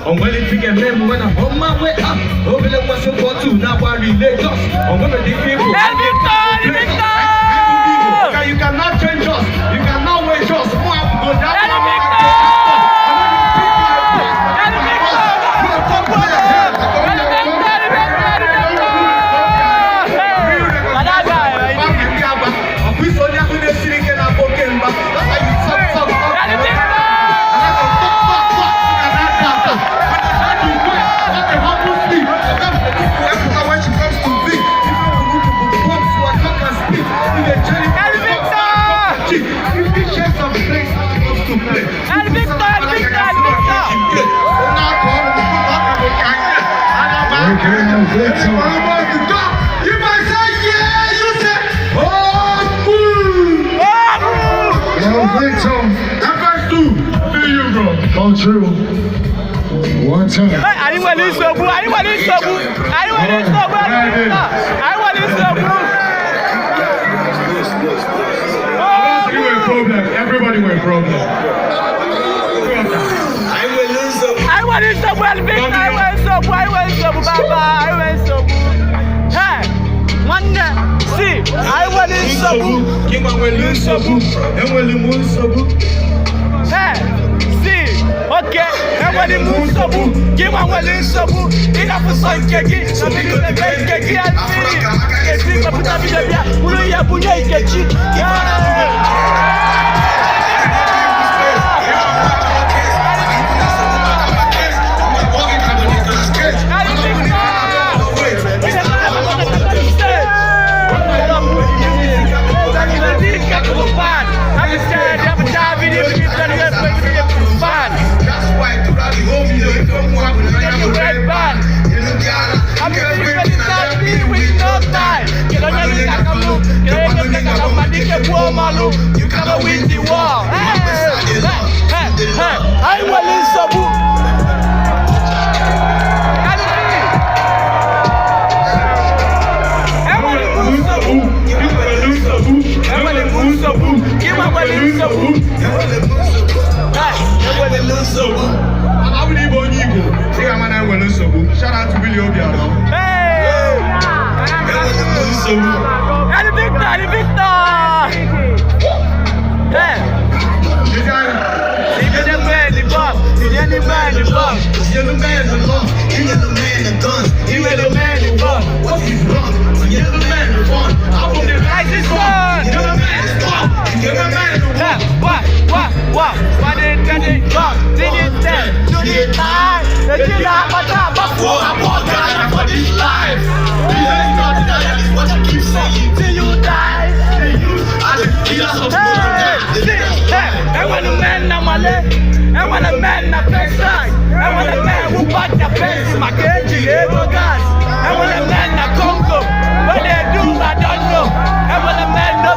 I'm willing to get men when I'm on my way up. Hoping it was support to now I relate us. I'm gonna be people. You cannot change us. You cannot wage us. Go down. You might say, yeah, you say, oh, Victor. That first two, there you go. Go true. One time. I want this so blue. I want this so blue. I want this so blue. I want this so blue. Everybody with problem. I want this so well, Victor. I want so blue. I want so blue. Baba. I want so blue. Hey, one see. I want this so blue. Give on will lose so blue. And will you move so blue? Hey, see. Okay. And when you move so blue, give on will lose so blue. Ina for son keki. So make the best keki and see. Keki for put up in the beer. Ulu ya bunya keki. Yeah. You gotta win the war. I will in Sabu. Shout out to Billy Obiano. Hey! And the Victor! Hey! The man, the boss. The man, the boss. You're the man, the law. You're the man, the guns. You're the man, the boss. What is wrong? You're the man, the one. I want the right this one. You're the man, the one. You're the man, the one. What did they talk? Did it tell? Did it die? The killer, but I want God for this life. You ain't not that is what you keep saying. till you die. I the killers of I want a man na male. I want a man na Texas. I want a man who bought the fence in my cage. I want a man na Congo. What they do, I don't know. I want a man no